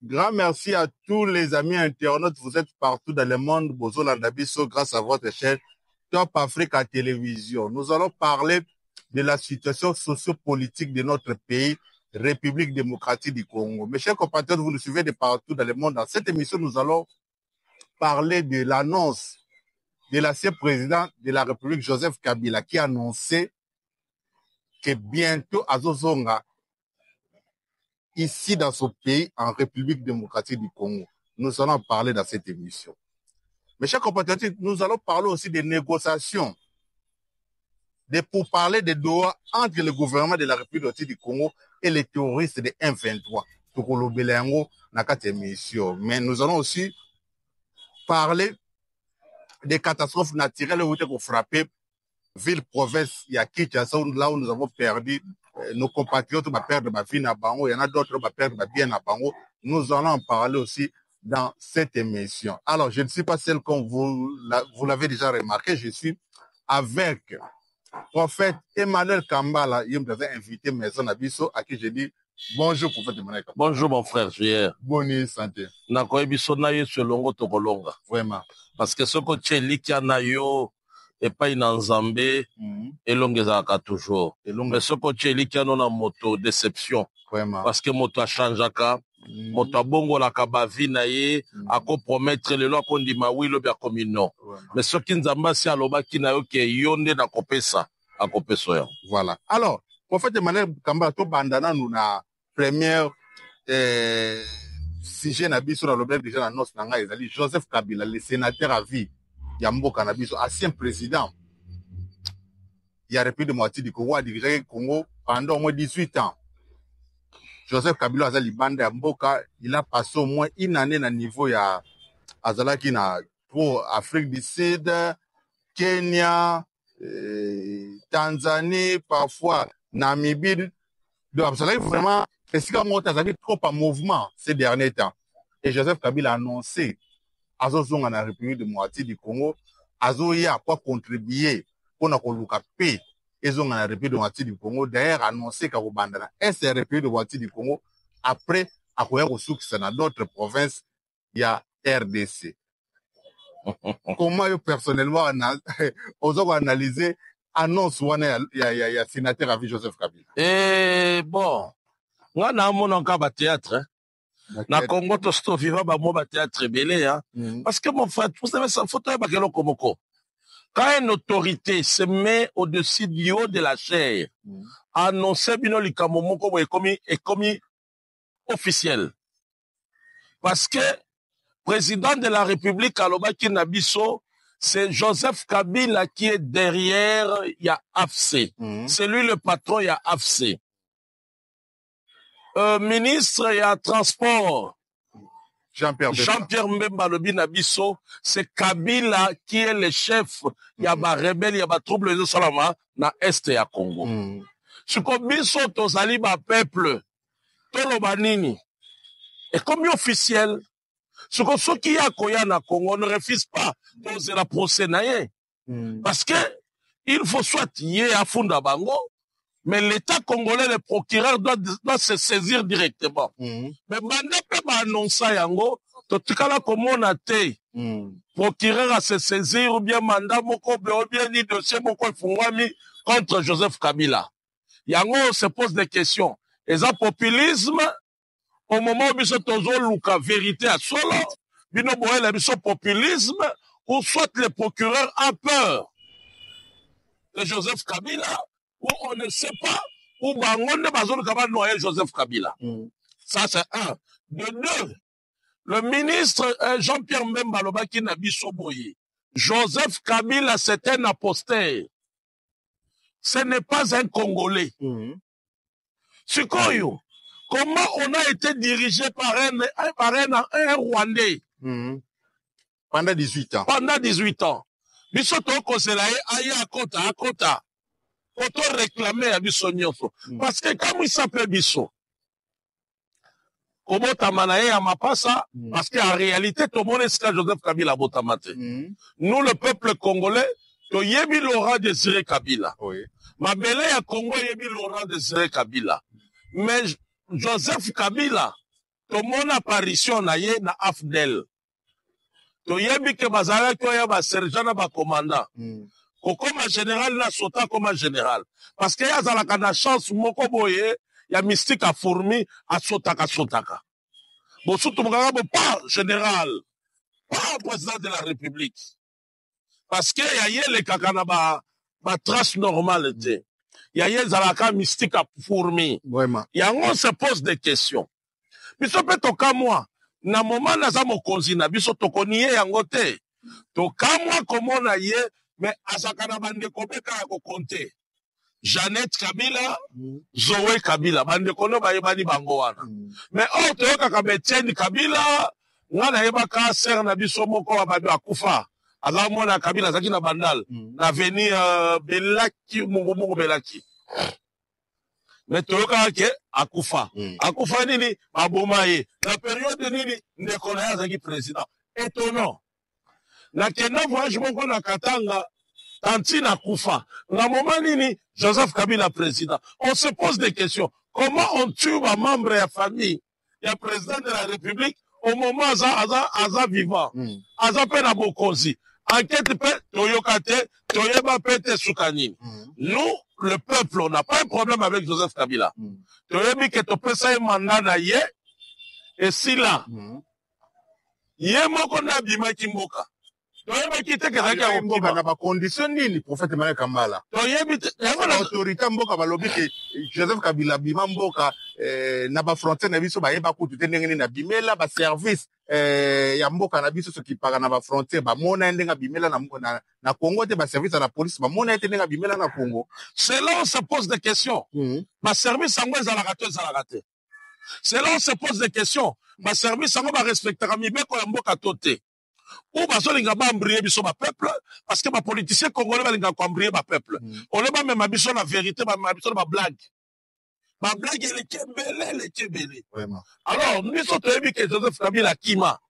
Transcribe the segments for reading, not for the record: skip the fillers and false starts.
Grand merci à tous les amis internautes. Vous êtes partout dans le monde. Bozola Ndabiso, grâce à votre chaîne Top Africa Télévision. Nous allons parler de la situation sociopolitique de notre pays, République démocratique du Congo. Mes chers compatriotes, vous nous suivez de partout dans le monde. Dans cette émission, nous allons parler de l'annonce de l'ancien président de la République, Joseph Kabila, qui a annoncé que bientôt Azozonga, ici dans ce pays, en République démocratique du Congo. Nous allons parler dans cette émission. Mes chers compatriotes, nous allons parler aussi des négociations, pour parler des Doha entre le gouvernement de la République démocratique du Congo et les terroristes de M23. Mais nous allons aussi parler des catastrophes naturelles qui ont frappé ville, province, il y a Kinshasa, là où nous avons perdu nos compatriotes, va perdre ma vie à Bango, il y en a d'autres qui vont perdre ma bien à Bango. Nous allons en parler aussi dans cette émission. Alors, je ne suis pas celle comme vous l'avez déjà remarqué, je suis avec prophète Emmanuel Kambala, il m'avait invité Maison Abisso, à qui je dis bonjour prophète Emmanuel Kambala. Bonjour mon frère, J.R. Bonne santé. Nakoye biso na ye selongo tokolonga. Vraiment. Parce que ce que tu likia na yo et pas in Nzambe elongezaka toujours. Mais ce que tu likia non na moto déception. Vraiment. Parce que moto a changeaka, moto a bongo la kabavi na ye, ako promettre le lo akondima oui lo bia komi non. Mais ce qui Nzamba si aloba ki na yo ke yonde na kopesa, akopeso ya. Voilà. Alors, prophète Emmanuel Kambala to bandana nous na première sujet na biso na lobel déjà na nos nanga ezali Joseph Kabila, le sénateur à vie ya mboka na biso, ancien président ya République démocratique du Congo, a dirigé le Congo pendant au moins 18 ans. Joseph Kabila azali banda ya mboka, il a passé au moins une année na niveau ya azalaki na pour Afrique du Sud, Kenya, Tanzanie, parfois Namibie. Donc azalaki vraiment esika moko azalaki trop en mouvement ces derniers temps. Et Joseph Kabila a annoncé azozonga na République démocratique du Congo, azoya kwa contribuer pour na koluka paix ezonga na République démocratique du Congo. D'ailleurs annoncé ka kobandana est République démocratique du Congo après akoya kosukisa na d'autres provinces ya RDC. Comment yo personnellement ozo analyser annonce wana ya sénateur à vie Joseph Kabila? Bon, nga na mona ka ba théâtre. Na Congo to sto viva ba mo ba théâtre belé hein. Parce que mon frère, vous savez ça faut pas bakelo komoko. Quand une autorité se met au-dessus du haut de la chair, annoncer bino likambo moko est commis officiel. Parce que président de la République alobaki na biso, c'est Joseph Kabila qui est derrière ya AFC. C'est lui le patron ya AFC. Ministre ya transport Jean-Pierre Mbemba lobi na biso, c'est Kabila qui est le chef ya ba rebelle ya ba trouble de Salama na est ya Congo. Siko biso tozali ba peuple toloba nini et comme officiel siko soki ya koya na Congo ne refuse pas poser la procès na ye parce que il faut soit yé afunda bango. Mais l'État congolais, le procureur doit se saisir directement. Mais maintenant, peut pas annoncer yango, to tikala comme on a été. Procureur à se saisir ou bien mandat moko ou bien ni dossier moko fungwami contre Joseph Kabila. Yango se pose des questions. Et ça populisme au moment où biso tozo luka vérité à solo, bino boye la biso populisme ou soit le procureur a peur de Joseph Kabila. Où on ne sait pas où Bangonde Bazon Kaba noyer Joseph Kabila. Ça, c'est un. De deux, le ministre Jean-Pierre Mbemba Lobaki Nabi Soboye. Joseph Kabila, c'est un apostat. Ce n'est pas un Congolais. Sikoyo, comment on a été dirigé par un Rwandais pendant 18 ans? Pendant 18 ans. Bisoto Koselaye, Aya Akota. Auto réclamer à biso nyonso parce que comme il s'appelle biso comment tamanaye à mapasa parce qu'en réalité tout le monde est Joseph Kabila botamate nous le peuple congolais to yebi Laurent Désiré Kabila mabele ya Congo yebi Laurent Désiré Kabila mais Joseph Kabila tomona apparition na ye na AFDEL. Toyebi ke bazalaki oya ba sergent na ba commandant. Kokoma général na sota comme général. Parce que yazalaka na chance moko boye ya mystique a fourmi a sotaka. Bon surtout mokaka pas général, pas président de la République. Parce que ya ye le kakana ba trace normale te. Ya ye zalaka mystique a fourmi. Vraiment. Yango se pose des questions. Biso pe toka moi na moment naza mokonzi na biso tokoni ye yango te. Toka moi komona ye mais azakana bande kobeka ya kokonte. Jeannette Kabila, Zoé Kabila, bande kono ba yebani bango wana. Mais oh toyoka ka Etienne Kabila, ngana yebaka ser na biso moko wa bado akufa. Ala mona Kabila zaki na bandal na veni Belaki mungu Belaki. Mais toyoka ke akufa. Akufa nini baboma ye. Na période nini ndeko na ya zaki président. Étonnant. Na kenda voyage moko na Katanga Tantina Koufa. Na moment nini Joseph Kabila président. On se pose des questions. Comment on tue un membre de la famille, le président de la République au moment aza vivant. Aza pe na bokonzi. Enquête pe toyokate, toyeba pete soukanini. Nous, le peuple, on n'a pas un problème avec Joseph Kabila. Toyebi ke to pesa un mandat na ye et si là ye moko na bima kimboka. Na ba condition nini prophète Emmanuel Kambala autorité mboka balobi ke Joseph Kabila bima mboka na ba frontière na biso ba yeba kutu te ndenge na bimela ba service ya mboka na biso soki paka na ba frontière ba mona ndenga bimela na Congo te ba service à la police ba mona te ndenga bimela na Congo. C'est là on se pose des questions. Ba service angwe za la raté. C'est là on se pose des questions. Ba service angwe ba respectera mibeko ya mboka tote. Ou bazolinga ba embrier biso ba peuple parce que ba politicien congolais balinga ko embrier ba peuple. On le ba même biso la vérité ba biso ba blague. Ba blague le kebele. Vraiment. Alors nous sommes toyebi que Joseph Kabila kima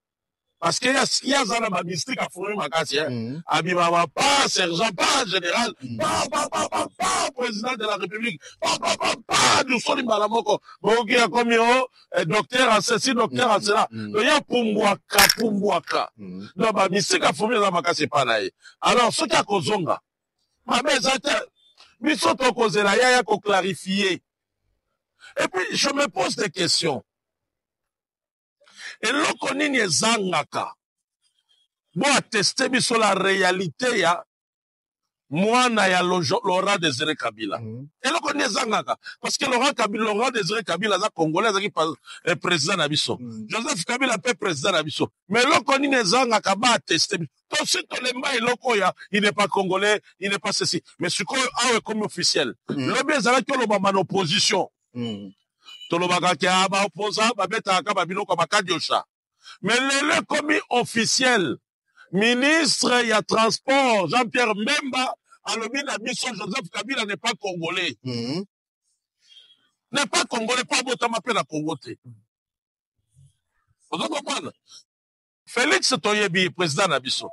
parce que y a zana ba mystique a fourni makasi abima pas sergent pas général pas président de la République pas du soli malamoko boki ya komi docteur en ceci docteur en cela donc ya pumbwaka donc ba mystique a fourni na makasi pa na ye. Alors ce qui a kozonga ma bezate biso to kozela ya ko clarifier. Et puis je me pose des questions. Et loko nini ezangaka bo attester biso la réalité ya mwana ya Laurent Désiré Kabila. Et loko nini ezangaka parce que Laurent Désiré Kabila za congolais za ki président na biso. Joseph Kabila pe président na biso. Mais loko nini ezangaka ba attester to si to lemba eloko ya il n'est pas congolais, il n'est pas ceci. Mais ce qu'on a comme officiel. Lobi ezala ki lo ba opposition. Tolobaka kia ba opposant ba beta ka ba biloko ba kadiosha. Mais le commis officiel ministre ya transport Jean-Pierre Mbemba alobi na biso Joseph Kabila n'est pas congolais. N'est pas congolais, pas botama pe na Congo te. Vous comprenez? Félix Toyebi président na biso.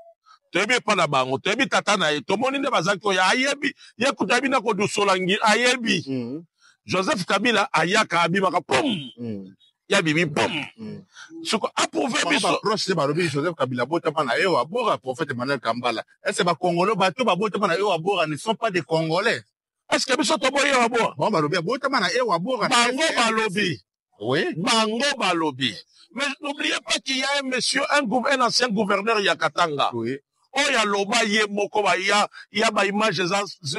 Toyebi pa na bango, toyebi tata na ye, tomoni nde bazaki ya ayebi, ye kutabi na ko dusolangi ayebi. Joseph Kabila ayaka abimaka pom ya bibi pom soko approuvé biso proche ba lobi Joseph Kabila botama na yo abora prophète Emmanuel Kambala. Est-ce ba congolais bato ba botama na yo abora ne sont pas des congolais? Est-ce que biso to boye abora bon ba lobi botama na yo abora bango balobi oui bango balobi. Mais n'oubliez pas qu'il y a un monsieur un ancien gouverneur ya Katanga. Oui. Oya loba ye moko ba ya ba image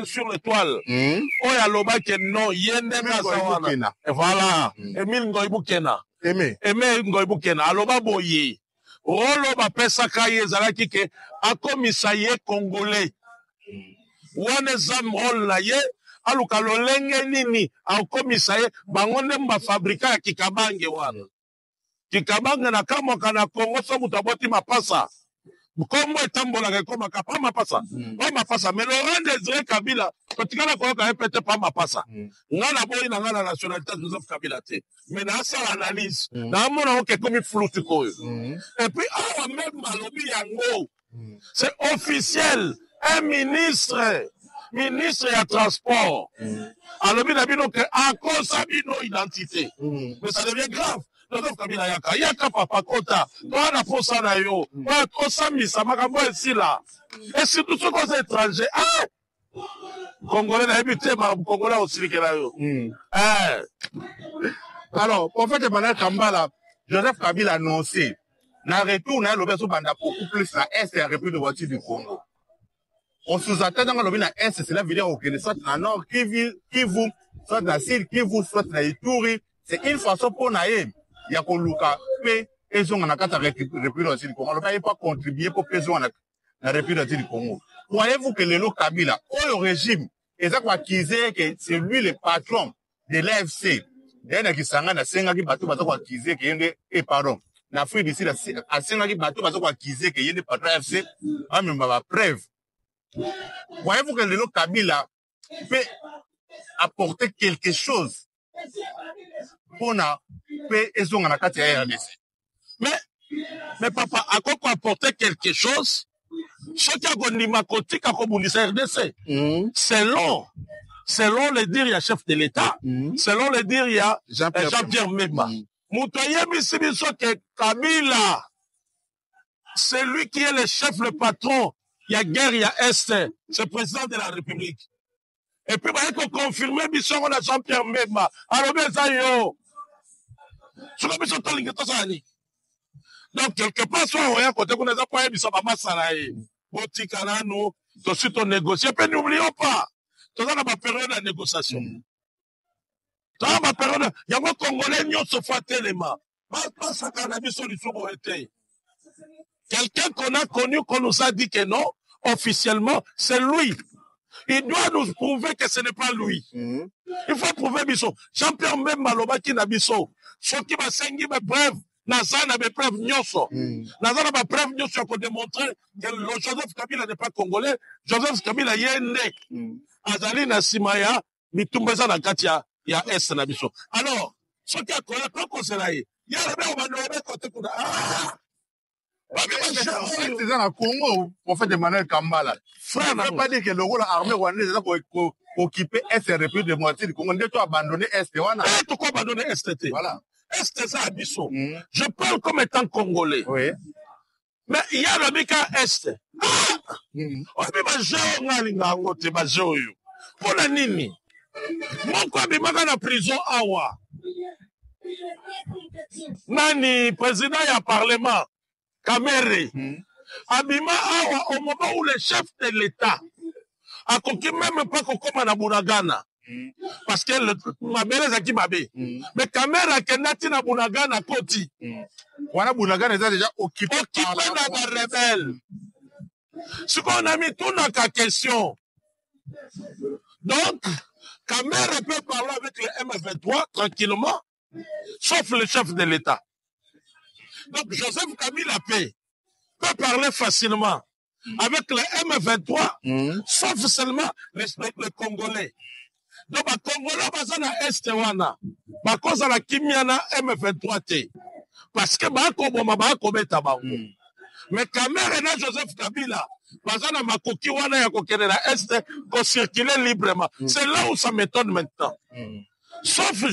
sur l'étoile. Oya loba ke non yende na sawana. Et voilà. Emile Ngoibukena. Aimé Ngoibukena. Aloba boye. Rolo ba pesa kaye zalaki ke akomisa ye congolais. Wane zam rol na ye aluka lolenge nini akomisa ye bangonde mba fabrika ya kikabange wana. Kikabange na kama kana Kongo so mutaboti mapasa. Comment est-ce que pas ma passa? Pas ma passa. Mais Laurent Désiré Kabila, quand tu as répété pas ma passa. On a beau dans la nationalité de Joseph Kabila. Mais dans sa analyse, dans mon qui est comme flou. Et puis, même Malobi Yango, c'est officiel. Un ministre ya transport. Alors, il a dit que à cause de nos identités. Mais ça devient grave. Joseph Kabila yaka papa kota toi na posa na yo osamisa makambo esila et surtout ceux qui sont étrangers Congolais na yebi te ma Congolais osilikela yo alors en fait Emmanuel Kambala Joseph Kabila a annoncé na retour na lobe so banda beaucoup plus la est et la République démocratique du Congo. On sous-attend dans le est, cela veut dire que soit dans nord Kivu, soit dans Sud Kivu, soit dans Ituri, c'est une façon pour naïm. Il y a qu'on luka pe ezo na kata République démocratique du Congo. On va pas contribuer pour peso na République démocratique du Congo. Croyez-vous que le Kabila au régime exact acquisé que c'est lui le patron de l'AFC. Dès qui sanga na senga ki bato bato acquisé que yende pardon. Na Afrique d'ici la senga ki bato bato acquisé que yende patron AFC. Ah mais ma preuve. Voyez-vous que le Kabila peut apporter quelque chose pour na peut mais papa, à quoi apporter quelque chose? Ce qui a gondima côté quand on dit RDC, selon les dires il y a chef de l'État, selon les dires il y a Jean-Pierre Mbemba. Moutoye Misibiso que Kabila, c'est lui qui est le chef, le patron. Il y a guerre, il y a Est, c'est le président de la République. Et puis, il faut confirmer, mission, on a Jean-Pierre Mbemba. Alors, ça, yo. Donc, quelque part, soit on a un côté qu'on a pas mission, maman, ça là, Botikana, nous, tout de suite, on négocie. Et puis, n'oublions pas, tout ça, on a ma période de négociation. Tout ça, ma période, il y a un Congolais, nous, se fait tellement. Pas ça, qu'on a mis solution pour été. Quelqu'un qu'on a connu, qu'on nous a dit que non, officiellement, c'est lui. Il doit nous prouver que ce n'est pas lui. Il faut prouver Bisso. Jean-Pierre même Maloba qui n'a Bisso. Ce qui va s'enguer mes preuves, Nazan a mes preuves nyoso. Nazan a mes preuves nyoso pour démontrer que le Joseph Kabila n'est pas congolais. Joseph Kabila y est né. Azali na Simaya, Mitumbeza na Katia, ya Est na Bisso. Alors, ce qui a connu, quand c'est là, il y a le même, on va nous côté pour c'est ça, la Congo, pour faire Emmanuel Kambala. Frère, ne veut pas dire que le rôle de l'armée rwandaise est pour occuper Est et République démocratique du Congo. On doit abandonner Est. Pourquoi abandonner Est? Voilà. Est, ça, Abisso. Je parle comme étant Congolais. Oui. Mais il y a le Mika Est. On a mis pour la nini. Moi, quoi, je suis en prison, awa. Nani, président, il y a parlement. Kamere. Abima awa, au moment où le chef de l'État a conquis même pas qu'on comme à Bunagana. Parce que ma belle est qui m'a bé. Mais Kamera Kenati na Bunagana Koti. Voilà, Bunagana est déjà occupé par la rebelle. Ce qu'on a mis tout dans la question. Donc, Kamera peut parler avec le M23 tranquillement, sauf le chef de l'État. Donc, Joseph Kabila peut parler facilement avec le M23, sauf seulement les Congolais. Donc, les Congolais, ils sont à Est, ils sont à la Kimiana M23. Parce que mais Kamera et Joseph Kabila, ils sont à Makoki, ils sont à Est, pour circuler librement. C'est là où ça m'étonne maintenant. Sauf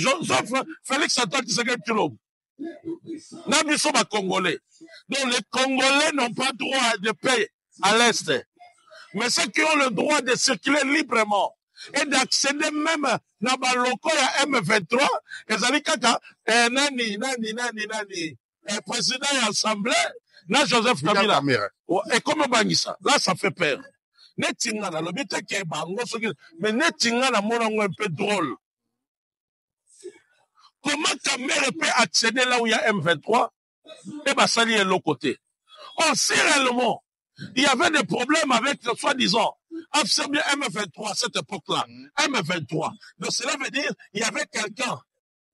Félix Antoine Tshisekedi Tshilombo. Nous sommes Congolais. Donc les Congolais n'ont pas droit de paix à l'Est. Mais ceux qui ont le droit de circuler librement et d'accéder même dans le local à M23, ils ont dit que président et assemblée, là Joseph Kabila. Et comme Bangissa, là ça fait peur. Netingana, le but est qu'il mais Netingana, mon un peu drôle. Comment Kamera peut accéder là où il y a M23 et Bassali est l'autre côté? Or, si réellement, il y avait des problèmes avec, soi-disant, absolument M23 à cette époque-là, M23. Donc, cela veut dire qu'il y avait quelqu'un,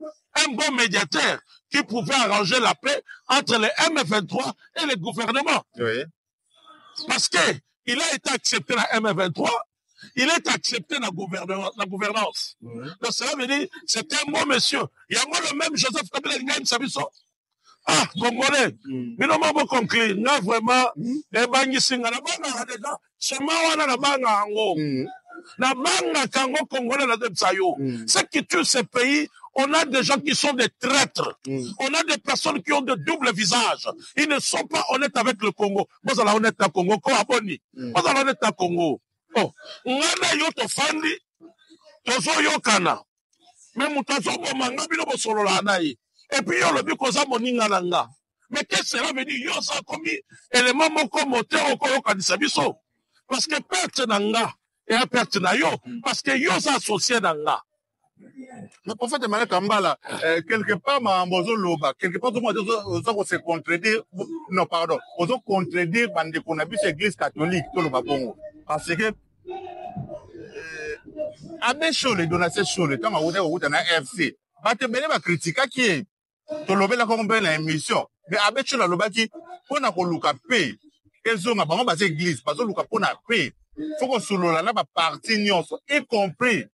un bon médiateur, qui pouvait arranger la paix entre les M23 et le gouvernement. Oui. Parce que il a été accepté la M23, il est accepté dans la gouvernance. Donc, cela veut dire, c'est un bon monsieur. Il y a moi le même Joseph Kabila, il gagne sa mission. Ah, Congolais. Mais non, moi, je conclure. Là, vraiment, les bangi singa, la banga, déjà, c'est moi, la banga, en gros. La banga, Congo, Congolais, la dette, ça y est. Ce qui tue ces pays, on a des gens qui sont des traîtres. On a des personnes qui ont de double visage. Ils ne sont pas honnêtes avec le Congo. Vous allez honnête à Congo. Vous allez honnête à Congo. Oh, ngana yo to fandi, tozo yo kana. Mais mutazo bomanga bino bosolola naï. Et puis yo le bi koza moninga nanga. Mais qu'est-ce que cela veut dire? Yo ça comme élément moko moteur okoyo kanisa biso. Parce que perte nanga et à perte na yo. Parce que yo ça associé nanga. Mais pour fait, Emmanuel Kambala, quelque part, ma mbozo loba, quelque part, tout le monde doit se contredire, non, pardon, on doit contredire, bande qu'on a vu cette église catholique, tout le Babongo. Parce que, Abbé Chole, Donatien Chole, quand on a eu un FC, Bate Bene va critiquer qui est, tout le monde a compris l'émission. Mais Abbé Chole, le bâti, on a qu'on l'a payé. Qu'elles ont, on va cette église, parce que on a payé. Faut qu'on se l'on a partie, y compris.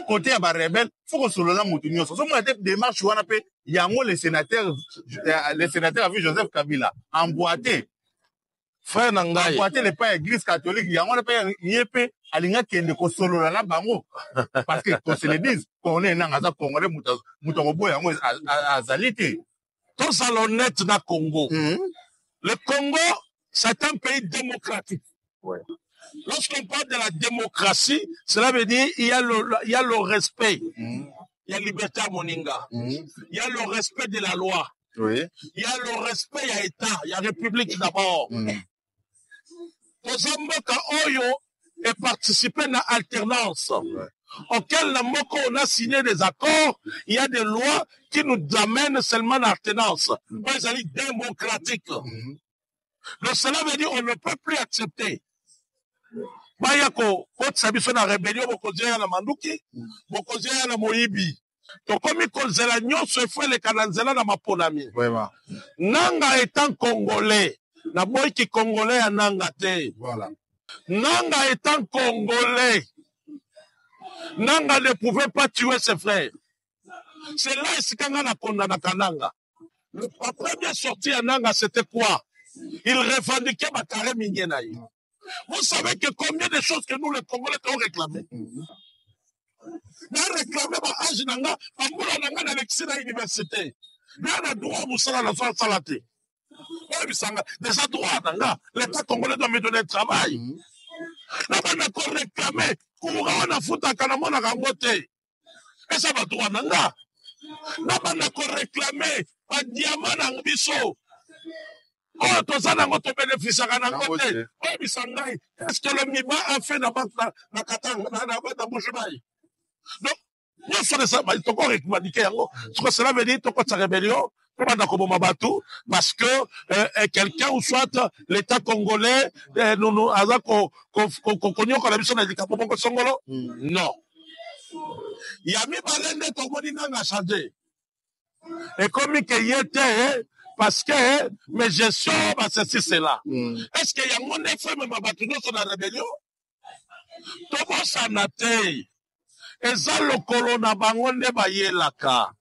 Côté à rebelle, faut qu'on se le lance moutonnier. Ce sont des démarches où on appelle Yango le sénateur a vu Joseph Kabila emboîté. Frère Nangaï. Emboîté les pas église catholique. Yango le pas yépe alinga kende ko solo la bango. Parce que qu'on se le dise, qu'on est nangaza congolais moutongo yango azalité. Tous à l'honnête na Congo. Le Congo, c'est un pays démocratique. Ouais. Lorsqu'on parle de la démocratie, cela veut dire il y a le respect. Il y a liberté à Moninga. Il y a le respect de la loi. Oui. Il y a le respect, il y a État, il y a République d'abord. Tozamboka Oyo est participé à l'alternance. Auquel on a signé des accords, il y a des lois qui nous amènent seulement à l'alternance. Ils sont démocratiques. Donc cela veut dire qu'on ne peut plus accepter. Bayako, quand ça biso na rébellion, bokozia na manduki, bokozia na moibi. To komi kozela nyonso efwe le kananzela na maponami. Vraiment. Nanga étant congolais, na boy qui congolais à nanga te. Voilà. Nanga étant congolais, Nanga ne pouvait pas tuer ses frères. C'est là isikanga na kondana kananga. La première sortie à Nanga, c'était quoi? Il revendiquait Bakare Mingenaï. Vous savez que combien de choses que nous, les Congolais, ont réclamé. Nous avons réclamé âge Nanga, Pamoula Nanga dans l'université. Nous avons droit à Moussala la soirée salaté. Déjà droit Nanga, l'État congolais doit me donner le travail. Nous avons réclamé, courant na futa kanamona kangote. Et ça va droit Nanga. Nous avons réclamé, pas diamant dans biso. Oh, tout ça, n'a pas bénéficié à la côté. Oh, Bissangaï, est-ce que le Miba a fait la banque na Katang, na Boujumaï? Donc, nous sommes ça, mais il faut qu'on réclame, ce que cela veut dire, qu'on sa rébellion, parce que quelqu'un ou soit l'État congolais, nous avons connu qu'on a mis son handicap pour Songolo? Non. Il y a mis Balende, ton monde n'a changé. Et comme il y était, parce que mes gestions, c'est cela. Est-ce qu'il y a mon effet, mais ma bâtiment sur la rébellion? Tout le s'en a été. Et ça, le colonna bangonde bayelaka.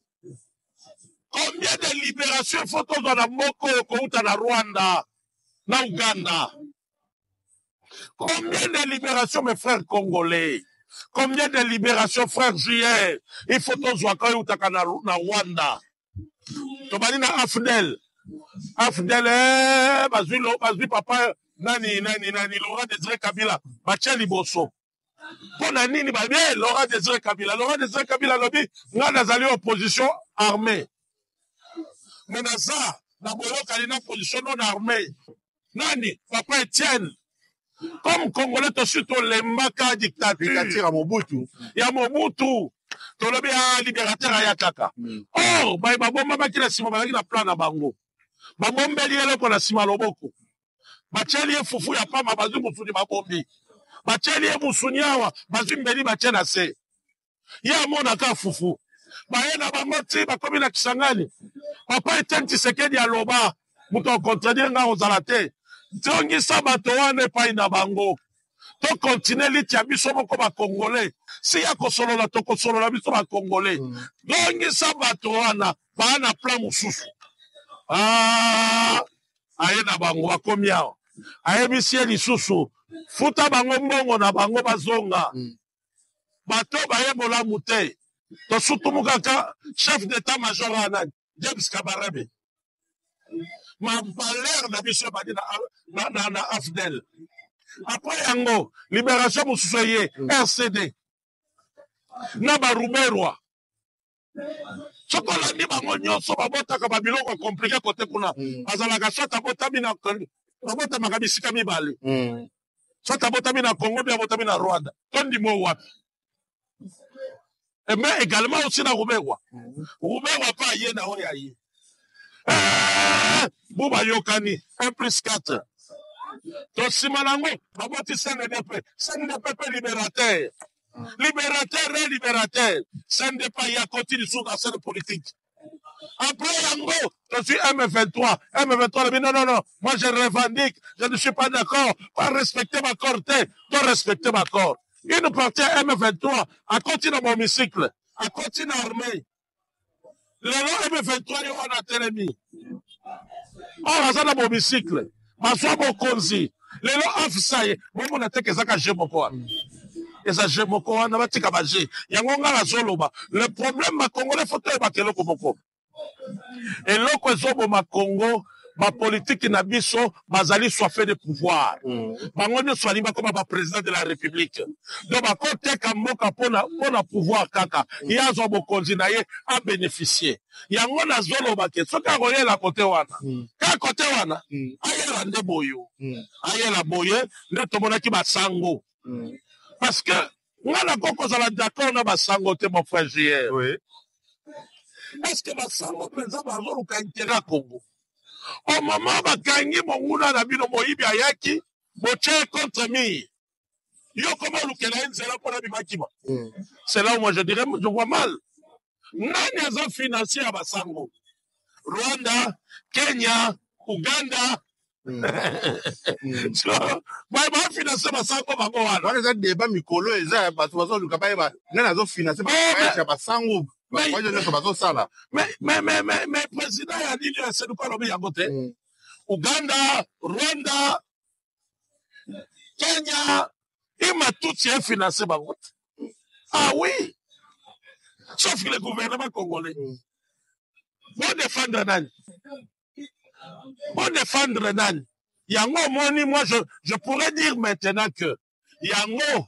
Combien de libérations faut-on dans la Moko, dans la Rwanda, dans Ouganda? Combien de libérations, mes frères congolais? Combien de libérations, frères juillet? Il faut qu'on soit quand na Rwanda. Tobani na Afdel. Afdel, bazui papa, nani, Laurent Désiré Kabila, Bacheli Bosso. Pour nani, Laurent Désiré Kabila. Laurent Désiré Kabila, lobby, n'a nazali opposition armée. Mais naza, na boyo kalina opposition non armée. Nani, papa Etienne. Comme Congolais, to surtout les maka dictature. Dictature à Mobutu. Ya Mobutu. To lobby a libérateur ayakaka. Or, babomba baki na sima balaki na plan na bango. Babombeli eloko na sima loboko. Bacheli fufu ya pama bazu musuni babombi. Bacheli musuni awa bazu mbeli bache na se. Ya mona ka fufu. Baye na bangoti bakomi na Kisangani. Papa Etienne Tshisekedi aloba muto contredire nga ozalate. Tongi sabato wane pa ina bango. To continue liti ya biso moko ba Congolais. Si ya kosolola to kosolola biso ba Congolais. Tongi sabato wana ba na plan mususu. Ah, aye na bango bakomi awa. Aye bisie lisusu. Futa bango mbongo na bango bazonga. Bato baye bolamu te. Tosutumukaka, chef d'état-major Anag, James Kabarebe. Ma valeur n'a biso badi na Afdel. Après yango, libération Moussoye, RCD. Naba Rouberwa. Chokola ni bango nyonso babotaka babiloko compliqué côté kuna. Azalaka soit abotami na babota makabisika mibale. Soit abotami na Congo bien abotami na Rwanda. Tondi mo wapi. Mais également aussi na Rouberwa. Rouberwa pas yé na oya yé. Bouba Yokani, 1+4. Donc, si Manango, Baboti CNDP, CNDP libérateur. Libérateur et libérateur. CNDP, il y a continué sur la scène politique. Après Yango, je suis M23. M23, non, moi je revendique, je ne suis pas d'accord. Pas respecter ma corps, pas respecter ma corps. Une partie M23, à continuer mon hémicycle, à continuer l'armée. Le long M23, il y a un télémi. Or, ça dans mon bicycle. Ma soie, mon conzi. Le long afsaye. Moi, mon attaque, ça, j'ai mon quoi. Et ça, j'ai mon quoi, n'a pas de cabagé. Il y a un gars à Zoloba. Le problème, ma Congo, les photos, ma Kelo, comme quoi. Et là, quoi, Zobo, ma Congo, ma politique, na biso, bazali soit fait de pouvoir. Bango soit libre comme ma président de la République. Donc, ma côté, comme moka, pour pouvoir, kaka. Il y a Zobo, konzinaye, à bénéficier. Il y a un gars à Zoloba, qui est ce qu'a royé la côté wana. Ka côté wana, aye la nde boyo. Aye la boye, ne tomona ki basango. Parce que, moi, la koko, ça la d'accord, na basango, te mon frère, JR. Oui. Est-ce que basango, président, bazolo, ka intérêt Congo? Au moment où gagné mon mouna na bino moyibi ayaki, boche contre mi. Yo comment l'ukela c'est là pour la bimakima. C'est là où moi je dirais, je vois mal. Nani azo financier à Basango? Rwanda, Kenya, Uganda. Moi, financer Basango, bango wana. Wana za débat mikolo eza bato bazo luka ba ba. Nani azo financer Basango? Mais président a dit que c'est quoi l'objet à côté? Uganda, Rwanda, Kenya, il m'a tout financé par contre. Ah oui! Sauf que le gouvernement congolais. Bon défendre Nan. Bon défendre Nan. Yango moni, moi je pourrais dire maintenant que Yango,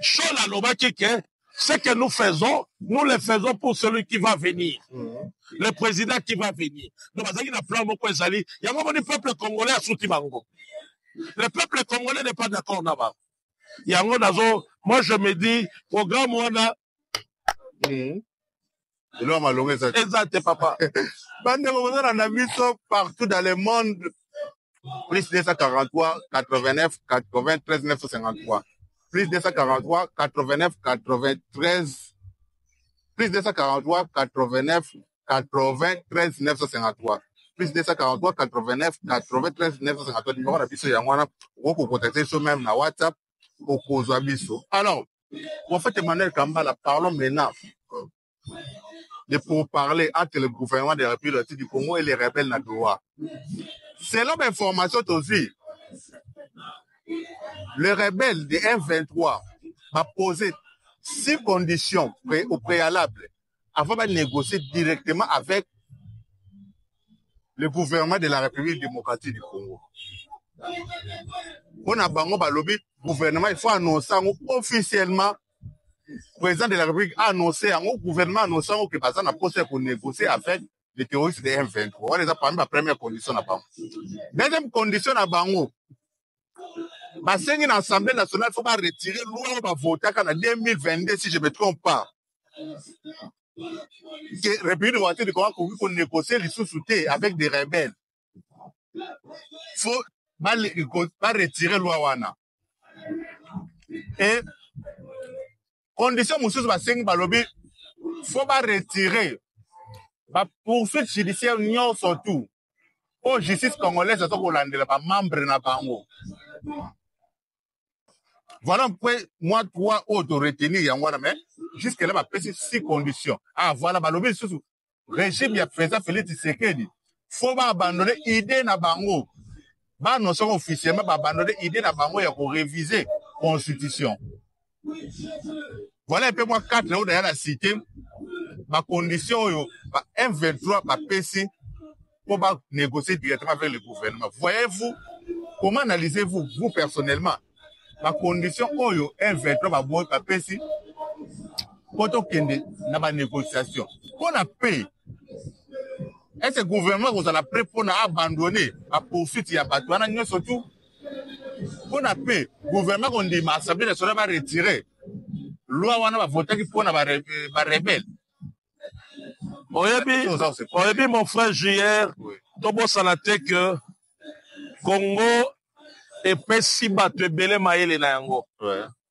Chola Lobakike, ce que nous faisons, nous le faisons pour celui qui va venir. Le président qui va venir. Donc, il y a un plan, il y a un peuple congolais à Soutibango. Le peuple congolais n'est pas d'accord là-bas. Il y a un moi je me dis, programme, on a. Exact, papa. On a vu ça partout dans le monde. Plus 243, 89, 93, 953. Plus 243, 89, 93, plus 243, 89, 93, 953. Plus 243, 89, 93, 953. Numéro d'abissé, yangwana, ou pour contacter sur même na WhatsApp, au cause abisso. Alors, en fait, Emmanuel Kambala, parlons maintenant de pourparler entre le gouvernement de la République du Congo et les rebelles Nadoua. Selon l'information aussi, le rebelle de M23 va poser 6 conditions au préalable avant de négocier directement avec le gouvernement de la République démocratique du Congo. On a bango balobi gouvernement, il faut annoncer officiellement. Le président de la République a annoncé, le gouvernement a annoncé que Bazan a posé pour négocier avec les terroristes de M23. On les a parmi la première condition à Bango. Deuxième condition à Bango. L'Assemblée nationale, il faut pas retirer loi, on va voter en 2022, si je ne me trompe pas. Que la République démocratique du Congo pour négocier les sous-soutés avec des rebelles. Il faut pas retirer loi wana. Et condition mousseuse basengi balobi faut pas retirer ba poursuite judiciaire union surtout pour justice congolaise à Kolandela ba membre na bango. Voilà pourquoi moi toi auto retenir yangwana mais jusque là ba pesi 6 conditions. Ah voilà balobi sous régime ya président Félix Tshisekedi faut pas abandonner idée na bango. Ba non sont officiellement ba abandonner idée na bango ya ko réviser constitution. Voilà un peu moi 4 dans la cité. Ma condition, M23, ma PC, pour négocier directement avec le gouvernement. Voyez-vous, comment analysez-vous, vous personnellement, ma condition, M23, ma PC, pour la négociation. Pour la paix, est-ce que le gouvernement vous a prêt pour abandonner la poursuite, il y a pas de surtout pour la paix, le gouvernement on dit, l'Assemblée nationale va retirer. Loi, on va voter pour la rebelle. Oyebi, mon frère JR, Tobo Sanate que Congo est pesi bato ebele maele na yango.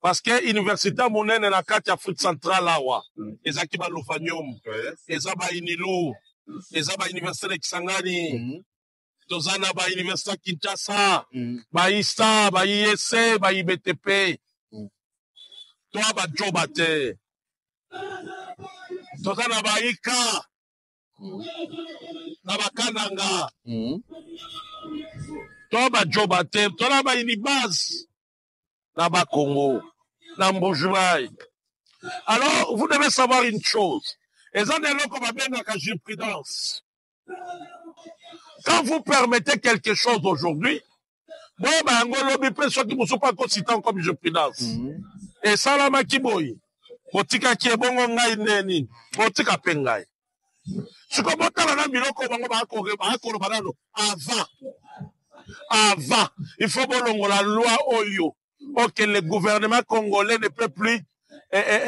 Parce que l'université monene na kati Afrique centrale awa, ezaki ba Lofanium, ezaba Inilu, ezaba Université de Kisangani, tozana ba Université Kinshasa, ba ISTA, ba IEC, ba IBTP, toa ba Jobate, tozana ba IKA, na ba Kananga, toa ba Jobate, toa ba Unibase, na ba Congo, na Mbojouaï. Alors, vous devez savoir une chose. Et ça, comme la jurisprudence. Quand vous permettez quelque chose aujourd'hui, bon, ben, Angolo, ceux qui ne sont pas considérés comme jurisprudence. Et ça, la makiboy. Botika qui est bon, on a une botika pengai. Ce qu'on va faire dans le miloko, avant, il faut que la loi Oyo, que le gouvernement congolais ne peut plus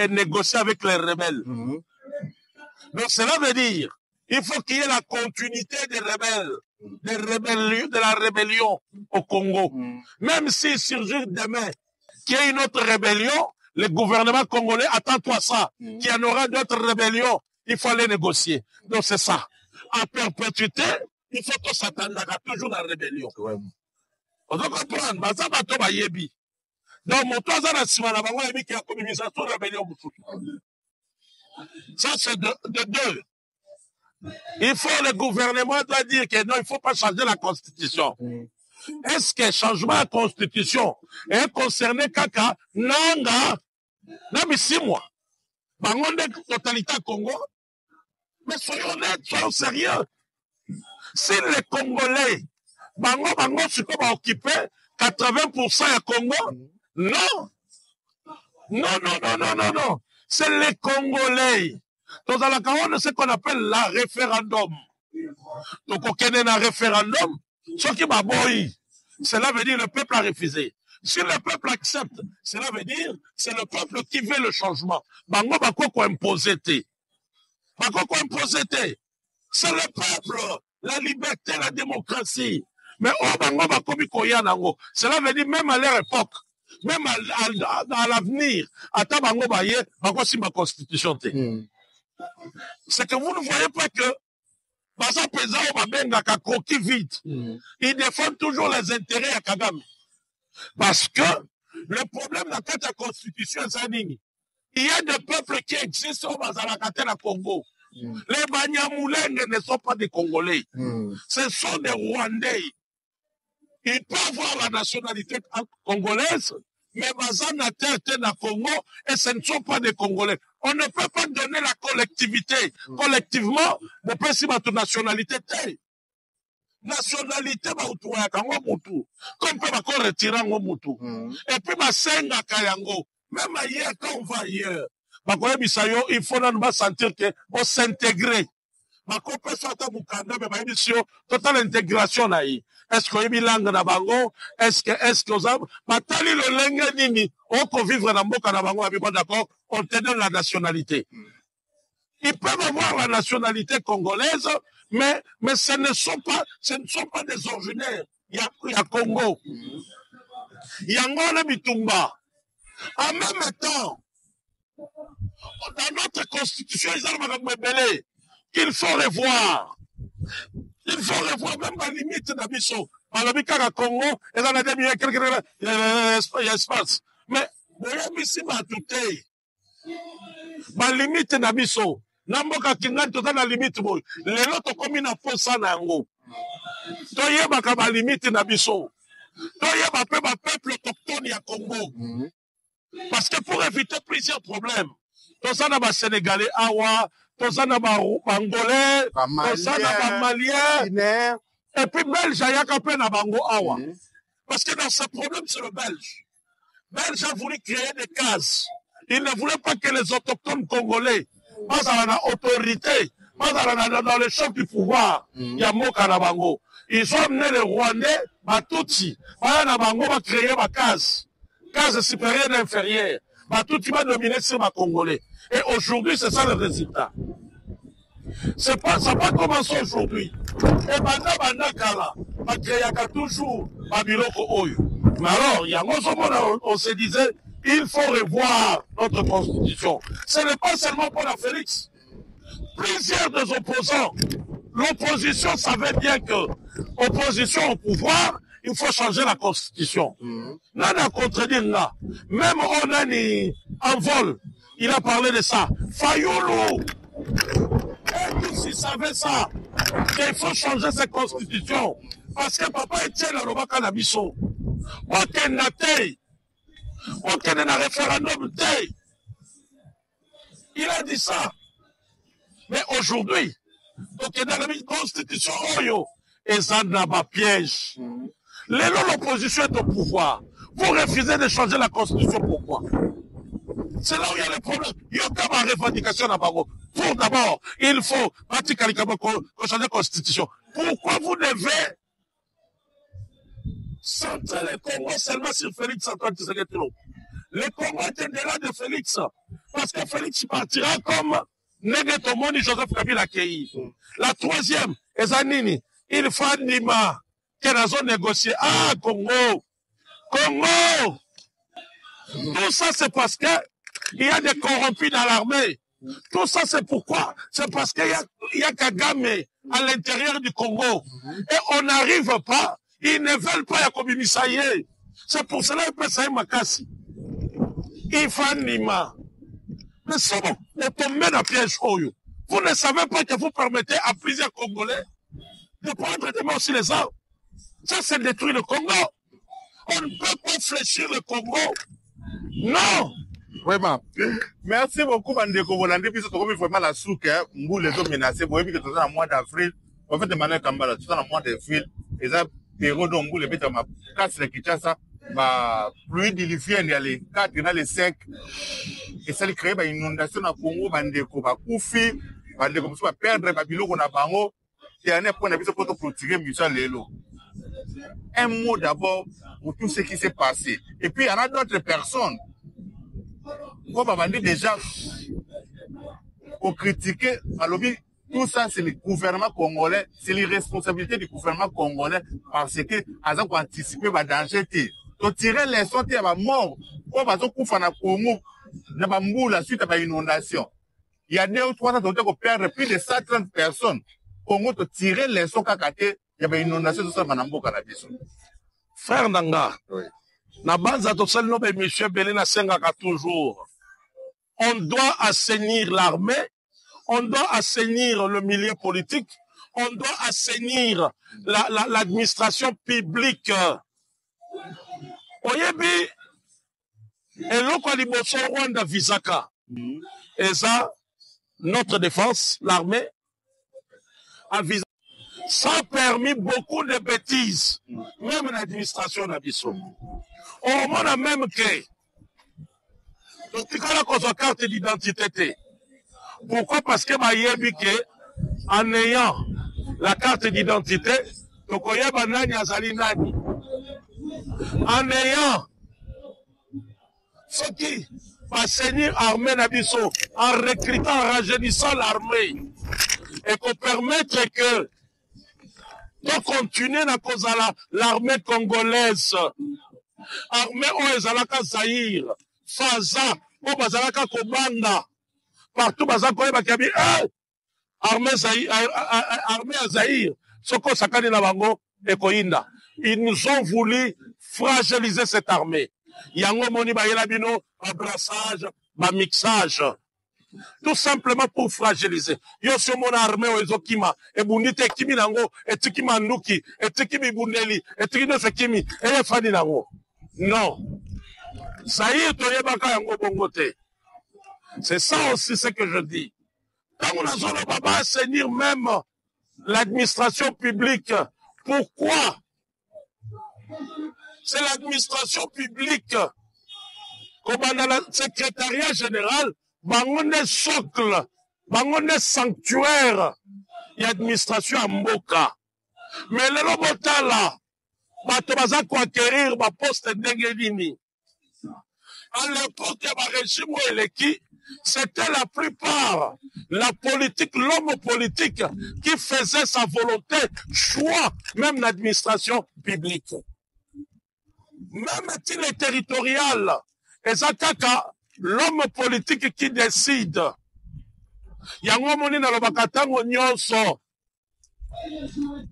négocier avec les rebelles. Donc cela veut dire, il faut qu'il y ait la continuité des rebelles, de la rébellion au Congo. Même s'il surgit demain qu'il y ait une autre rébellion, le gouvernement congolais attend-toi ça, qu'il y en aura d'autres rébellions, il faut aller négocier. Donc c'est ça. À perpétuité, il faut qu'on s'attende à toujours la rébellion. On doit comprendre, baza bato ba yebi. Donc mon toit ça la simana bango yebi qui a communisation rébellion bufutu. Ça c'est de deux. Il faut le gouvernement doit dire que non, il faut pas changer la constitution. Est-ce que changement de la constitution est concerné kaka nanga na bisimwa bango de totalité Congo? Mais soyons honnêtes, soyons sérieux. Si les Congolais bango si va occuper 80% à Congo, non. Non. C'est les Congolais. Donc, à la Cameroun, c'est ce qu'on appelle la référendum. Donc, on connaît un référendum, ce qui m'a boy. Cela veut dire le peuple a refusé. Si le peuple accepte, cela veut dire c'est le peuple qui veut le changement. Bango bako imposé. C'est le peuple, la liberté, la démocratie. Mais cela veut dire même à leur époque, même à l'avenir, à ma constitution. C'est que vous ne voyez pas que ils défendent toujours les intérêts à Kagame. Parce que le problème de la constitution, il y a des peuples qui existent au Congo. Les Banyamulenge ne sont pas des Congolais. Ce sont des Rwandais. Ils peuvent avoir la nationalité congolaise, mais Bazana Tete na Congo, et ce ne sont pas des Congolais. On ne peut pas donner la collectivité. Collectivement, on peut si ma nationalité t'es. Nationalité, comme peut encore retirer en Motu. Et puis, ma senga kayango. Même ailleurs, quand on va ailleurs, il faut nous sentir qu'on s'intégrer. Totale intégration naï. Est-ce qu'il y a langue na bango? Est-ce que vous avez matali le langue nini? On peut vivre dans Mboka na bango, d'accord? On te donne la nationalité. Ils peuvent avoir la nationalité congolaise, mais ce ne sont pas des originaires. Il y a Congo. Il y a Ngona Bitumba. En même temps, dans notre constitution, ils ont qu'il faut revoir. Il faut revoir même la limite d'Abisso. À la Bika Congo, et dans la demi, il y a espace. Mais, vous avez ici, ma limite d'Abisso. Namboka Kingan, tout la limite, les autres communes font ça, Nango. Toye baka ma limite d'Abisso. Toye ma peuple autochtone à Congo. Parce que pour éviter plusieurs problèmes, tous ça n'a pas Sénégalais, Awa, tous ça n'a pas Angolais, tous ça n'a pas Malien, et puis Belge, il y a qu'un peu na Bango Awa. Parce que dans ce problème, c'est le Belge. Belge a voulu créer des cases. Il ne voulait pas que les autochtones congolais, pas dans l'autorité, pas dans le champ du pouvoir, il y a Moka na Bango. Ils ont amené les Rwandais, Batouti, na Bango va créer ma case. Case supérieure et inférieure. Batouti va dominer sur ma Congolais. Et aujourd'hui, c'est ça le résultat. Ça n'a pas commencé aujourd'hui. Et Banda Kala, va créer toujours Babiloko Oyo. Mais alors, il y a on se disait, il faut revoir notre constitution. Ce n'est pas seulement pour la Félix. Plusieurs des opposants, l'opposition savait bien que opposition au pouvoir, il faut changer la constitution. Nana contredire là. Même Onani en vol, il a parlé de ça. Fayoulou, et tous ils savaient ça, qu'il faut changer cette constitution. Parce que papa Etienne Alobaka Nabiso, aucun naté, aucun référendum té. Il a dit ça. Mais aujourd'hui, donc dans la constitution, et ça n'a pas piège. L'opposition est au pouvoir. Vous refusez de changer la constitution, pourquoi? C'est là où il y a le problème. Il y a pas de revendication à Bango. Pour d'abord, il faut changer la constitution. Pourquoi vous devez centrer le Congo seulement sur Félix Antoine Tshisekedi? Le Congo était déjà de Félix. Parce que Félix partira comme Negetomoni Joseph Kabila accueilli. La troisième, Ezanini, il faut Nima, qui a zone négocier. Ah, Congo! Congo! Tout ça, c'est parce que il y a des corrompus dans l'armée. Tout ça, c'est pourquoi? C'est parce qu'il y a Kagame à l'intérieur du Congo. Et on n'arrive pas, ils ne veulent pas Yakobi Misaye. C'est pour cela qu'ils peuvent savoir Makassi. Il faut Nima. Mais c'est bon, on tombe dans le piège. Vous ne savez pas que vous permettez à plusieurs Congolais de prendre des mains aussi les armes. Ça, c'est détruire le Congo. On ne peut pas fléchir le Congo. Non. Vraiment. Merci beaucoup, Bandeko Volandi. Puis, c'est vraiment la souque, vous les hommes menacés. Vous voyez que tout ça, en mois d'avril, en fait, de manière Kambala, tout ça, en mois d'avril, et ça, période où vous les mettez à casse les Kinshasa, ma pluie diluvienne, il y a les 4, il y en a les 5. Et ça, crée une inondation dans le Congo, Bandeko, Koufi, Bandeko, va perdre, Babilo, on a Bango, et un point de vue pour protéger Michel Lelo. Un mot d'abord pour tout ce qui s'est passé. Et puis, il y en a d'autres personnes. Comme on dit déjà, pour critiquer, tout ça, c'est le gouvernement congolais, c'est l'irresponsabilité du gouvernement congolais parce que, à ça, pour anticiper le danger, donc tirer les sons, il y a mort. Comme à ça, pour faire un Congo, il y a la suite à l'inondation. Il y a 2 ou 3 ans, on perd plus de 130 personnes. Congo, de tirer les sons, il y a une inondation, tout ça, Manambo, Canabiso. Frère Nanga, oui. Na base to sel no be monsieur Belena Sengaka toujours. On doit assainir l'armée, on doit assainir le milieu politique, on doit assainir l'administration publique. Oyebi eloko liboso Rwanda visaka. Et ça, notre défense, l'armée, a visé. Ça a permis beaucoup de bêtises, même l'administration d'Abisso. On a même créé. Donc, tu as la carte d'identité. Pourquoi? Parce que en ayant la carte d'identité, en ayant ce qui va saigner l'armée d'Abisso, en recrutant, en rajeunissant l'armée, et qu'on permette que de continuer à cause de l'armée congolaise. Armée Oezalaka Zahir, Faza, Obazalaka Kobanda, partout Bazako Bakabi, armée Zahir, Soko Sakani Nabango et Koinda. Ils nous ont voulu fragiliser cette armée. Yango Moni Bayelabino, un brassage, un mixage. Tout simplement pour fragiliser. Yo sur mon armée au Ezokima, et Bundite Kimi Nango, et Tikima Nuki, et Tikimi Bundeli, et Tikino Sekimi, et Fadi Nango. Non. Zaïre, toyebaka yango bongo te. C'est ça aussi ce que je dis. Quand on a besoin de assainir même l'administration publique, pourquoi? C'est l'administration publique. Comme dans le secrétariat général, on est socle, on est sanctuaire. Il y a administration à Mboka. Mais le robota là, bato baza conquérir ba poste d'Engelini. À l'époque, il y a un régime Eleki, c'était la plupart, la politique, l'homme politique qui faisait sa volonté, choix, même l'administration publique. Même s'il est territorial, et ça, l'homme politique qui décide. Il y a un moment dans le Bakatango Nyonso,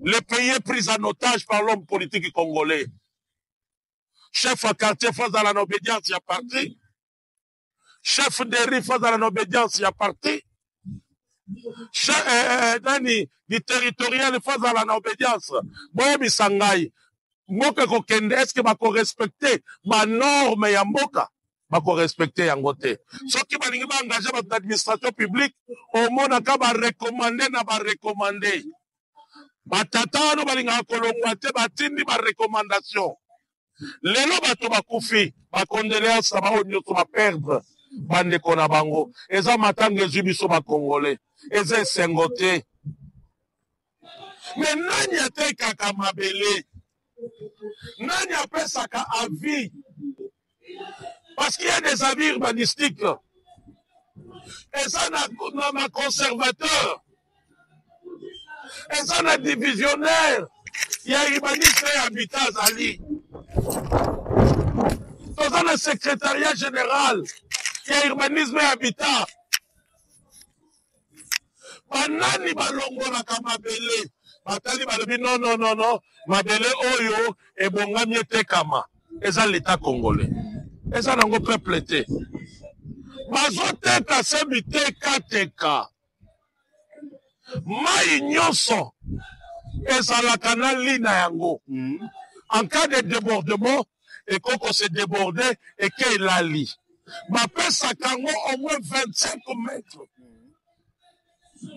le pays est pris en otage par l'homme politique congolais. Chef à quartier face à l'obédience, il y a parti. Chef de riz face à l'obédience, il y a parti. Chef du territorial face à l'obédience. Boye Bisangai. Mboka kokende, est-ce que bako respecter ma norme ya mboka? Bako respecter yango te. So ki balingi ba engager ba administration publique, au mona ka ba recommander na ba recommander. Batata no balinga kolongwa te batindi ba recommandation. Lelo bato bakufi, ba condoléances ba onyoto ba perdre bande kona bango. Eza matanga ezubiso ba congolais. Eza sengote. Mais nani ateka kamabele? Nani apesaka avis? Parce qu'il y a des avis urbanistiques. Et ça n'a conservateur. Et ça n'a divisionnaire. Il y a urbaniste et habitat Zali. Dans le secrétariat général, il y a urbanisme et habitat. Banani balongo na kamabele. Batali balobi non. Mabele oyo e bongami etekama. Eza l'état congolais. Eza nango peuple te. Bazoteka sebi teka. Mai nyonso ezalaka na lina yango. En cas de débordement, et qu'on se débordait et qu'il a li. Bapesaka yango au moins 25 mètres.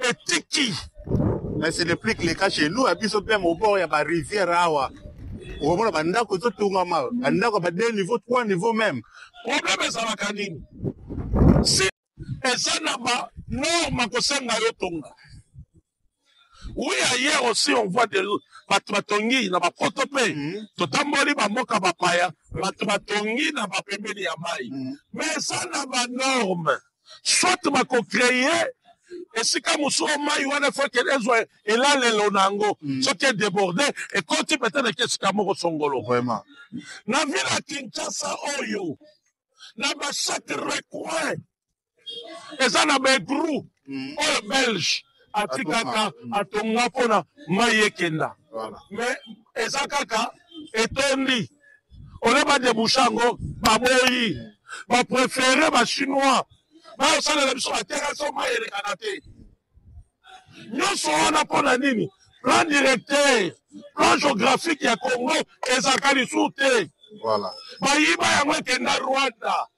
Et tiki. Mais c'est le plus que les cas chez nous, à Bissau, même au bord, il y a ma rivière à au moment où on a tout tournement, on a 2 niveaux, 3 niveaux même. Problème est ça, la canine. Si, et ça n'a pas, non, ma conseille n'a pas tonga. Oui, ailleurs aussi, on voit des batubatongi, n'a pas protopé. Totamboli, ba moka bapaya, batubatongi, n'a pas pembeli à maille. Mais ça n'a pas norme. Soit ma co-créé, et si comme on maille, on a fait qu'elle est, et là, les lonango, ce qui est débordé, et quand tu peut-être qu'est-ce qu'amour songolo. Vraiment. Na vila Kinshasa oyo, na ba chaque recoin, et ça n'a pas grou, oyo belge, atikaka, atonga pona, maye kenda. Mais, et ça kaka, etondi, on n'a pas de bouchango, baboyi, ba préféré, ba chinois, ba osala la biso, ba terrasse, maye le kanate. Nyonso wana pona nini, plan directeur, plan géographique ya Congo, ezaka lisu te. Voilà. Bayiba yango ekenda Rwanda.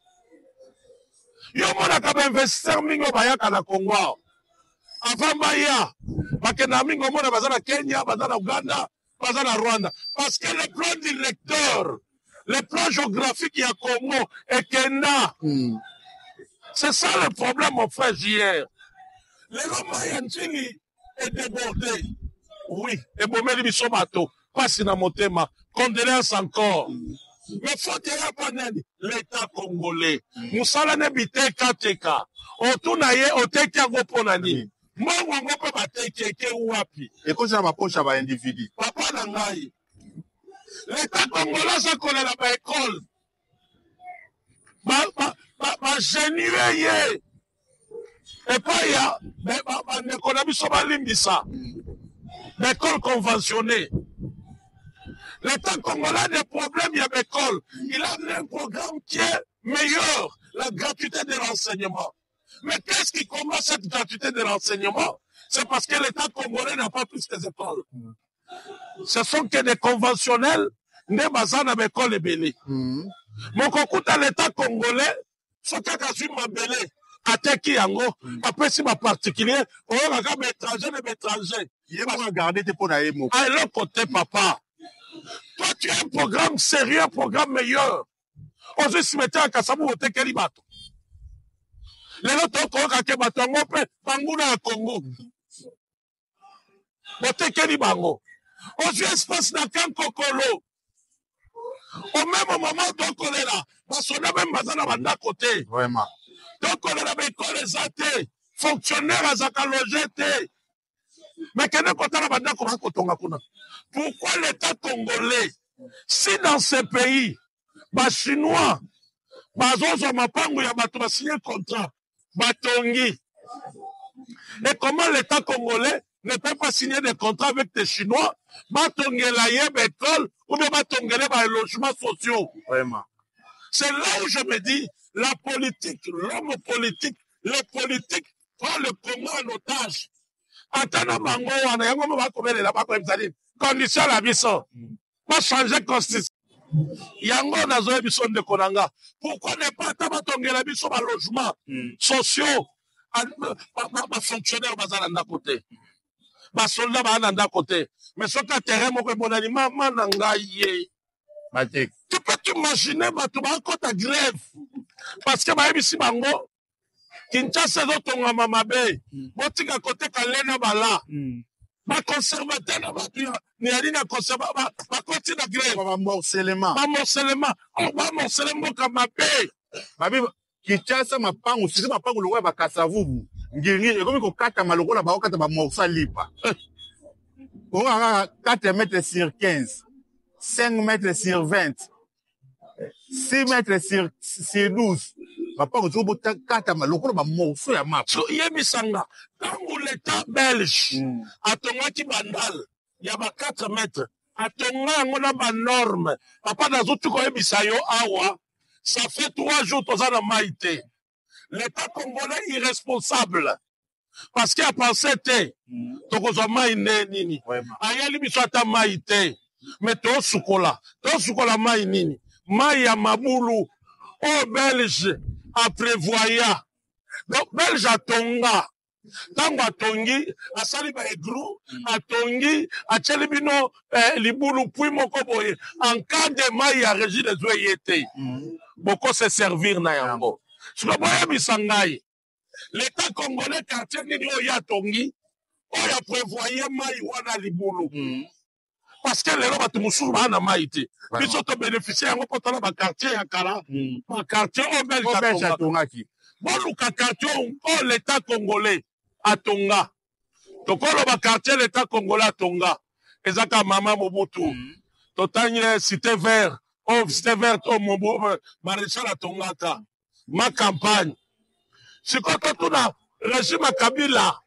Yo monaka ba investisseur mingi bayaka na Congo. Avant baya, bakenda mingi omona baza na Kenya, baza na Uganda, baza na Rwanda. Parce que le plan directeur, le plan géographique ya Congo ekenda. C'est ça le problème, mon frère JR. Les Romayantini est débordé. Oui, et Bomeli Bissomato, passe na motema, condoléances encore. Mais faut dire pas l'État congolais. Moussala nebite kateka. Otunaye oteki yango ponani. Mwangu yango pe bateki eke wapi. Et quand ça va poche ba individu. Papa na ngai. L'État congolais ça connaît la école. Ba génie. Et pas il y a l'économie limbisa. L'école conventionnée. L'État congolais a des problèmes, il y a l'école. Il a un programme qui est meilleur, la gratuité de l'enseignement. Mais qu'est-ce qui commence cette gratuité de l'enseignement? C'est parce que l'État congolais n'a pas plus des écoles. Ce sont que des conventionnels, ne basant dans l'école et belé. mokokuta l'état congolais soki akazwi mabele ateki yango apesi baparticulier oyokaka baétranger na baétranger garder tes pour eloko te papa. Toi tu as un programme sérieux, un programme meilleur. Ozwi cimetière ya Kasavu otekeli bato lelo tokoyoka ke bato yango mpe banguna ya Congo botekeli bango. Ozwi espace na Kankokolo au même moment tokolela basoda meme baza na bandako te tokolela baekole eza te fonctionnaire azaka loge te mais kende kotala bandako bakotonga kuna. Pourquoi l'état congolais si dans ce pays bachinois bazozwa mapango ya bato basigné contrat batongi et comment l'état congolais ne peut pas signer des contrats avec des Chinois, batongela yeb école ou bien batongela ba logements sociaux. Vraiment. C'est là où je me dis, la politique, l'homme politique, les politiques prennent le Congo en otage. Atana bango wana yango mo bakomelela bakoyebisani condition la biso pas changer constitution yango nazoye biso ndeko nanga. Pourquoi ne pas batongela biso ba logements sociaux bafonctionnaire baza na ndako te basoldat baa na ndako te mais soki terrain moko ebonani mama na ngai ye tu peux t'imaginer bato bakota grève parce que bayebisi bango Kinshasa ezotongama mabe botika koteka lena bala baconservateur na bato niyali na conservateur bakoti na grève bamorcellement mboka mabe Kinshasa mapango sisi mapango lokola bakasavubu ngiringi ekomi kokata malokola bakokata bamorsa lipa okaka 4 mètres sur 15 5 mètres sur 20 6 mètres sur 12 mapango siko bokata malokola bamorso ya mapa so yebisanga ntango l'état belge atongaki bandale ya ba 4 mètres atonga yango na banorme papa nazotuka koyebisa yo awa. Ça fait 3 jours que nous maïté. L'État congolais irresponsable. Parce qu'il a pensé que nous avons maïné. Ayali biswata maïté. Mais to sukola maïnini. Maïa maboulou. Au Belge a prévoya. Donc Belge a tonga. Tango atongi asali ba egru atongi acheli bino libulu puis moko boye en cas de mai ya régie des oyete boko se servir na yango siko boye bisangai l'état congolais quartier nini oyo atongi oyo prévoyer mai wana libulu parce que lelo bato mosusu baa na mai te biso to bénéficier yango potala ba quartier ya kala ba quartier o belge atongaki boluka quartier o l'état congolais atonga tokolo ba quartier l'état congolais atonga ezaka mama Mobutu totanye cité vert cité vert o Mobutu maréchal atongaka ma campagne sikoto tuna régime Kabila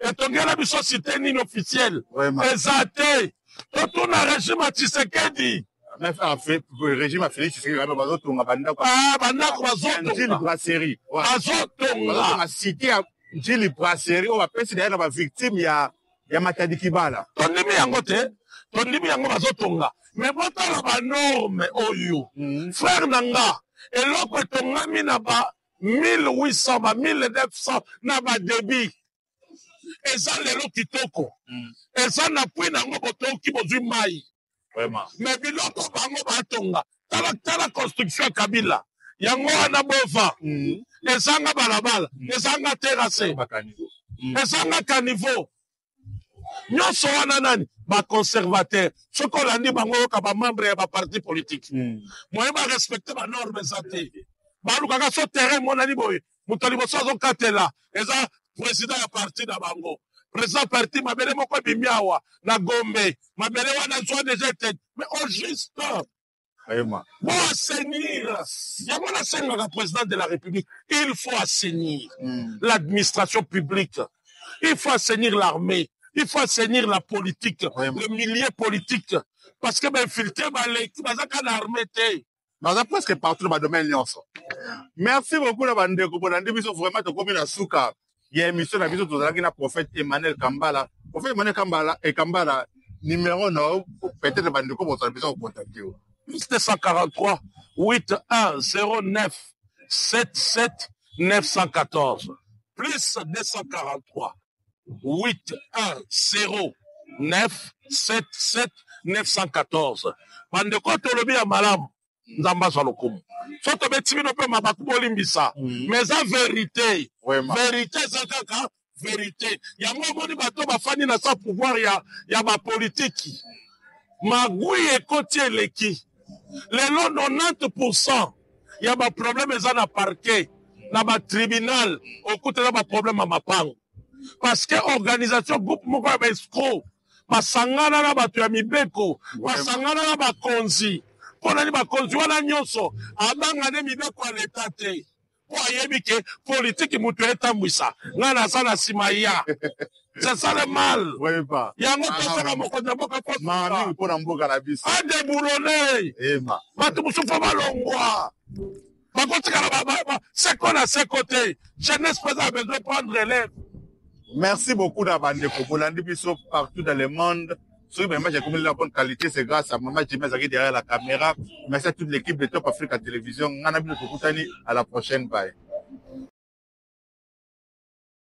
etongela biso cité nini officielle ezate totuna régime Tshisekedi régime a Félix Tshisekedi bazotonga bandako bazotonga brasserie bazotonga cité Njili brasserie o bapesi na yana ba victime ya Matadi Kibala tondimi yango bazotonga mais botala ba norme oyo frère nanga eloko etongami na ba 1800 ba 1900 na ba débit eza lelo kitoko eza na pwi nango botoki bozwi mai mais biloko bango batonga tala construction ya Kabila yango wana bova ezanga balabala ezanga terrasse ezanga caniveau nyonso wana nani baconservateur soki olandi bango yoka bamembre ya baparti politique moye barespecte banorme eza te balukaka so terrain monani boye moto liboso azokatela eza président ya parti na bango président parti mabele moko ebimi awa na Gombe mabele wana zwa déjà ete mais au juste pour assainir, il y a un président de la République, il faut assainir l'administration publique, il faut assainir l'armée, il faut assainir la politique, le milieu politique, parce que infiltrer l'armée, dans presque partout dans le domaine. Merci beaucoup, la bande de biso vraiment de combien de souka. Il y a une émission de biso de prophète Emmanuel Kambala. Prophète Emmanuel Kambala et Kambala, numéro 9, peut-être la bande de combien de biso contacté. Plus de 143, 8109 77 914 plus 243 8109 77 914 bandeko tolobi ya malamu nzamba za lokumu soto betimino pe mabaku bolimbisa mais za vérité vérité za kaka vérité yango moni bato bafani na sa pouvoir ya ba politique magui ekoti eleki lelo 90% ya ba problème eza na parquet na ba tribunal okutela ba problème ma mapango parce que organisation groupe moko ya ba escroc basangana na bato ya mibeko basangana na bakonzi mpona ni bakonzi wana nyonso abangane mibeko ya leta te po ayebi ke politiki mutu etambwisa ngai naza na nsima ya c'est ça le mal yango tosaka mokonzi ya mboka mpona mboka na biso adeboulone bato mosusu balongwa bakotikala seko na seko te jeunesse pesa a besoin de prendre relève. Merci beaucoup d'Abandeko. Bolandi biso partout dans le monde. Sur mes matchs, j'ai commis la bonne qualité, c'est grâce à Maman Jimmy Zaki derrière la caméra. Merci à toute l'équipe de Top Africa Télévision. À la prochaine, bye.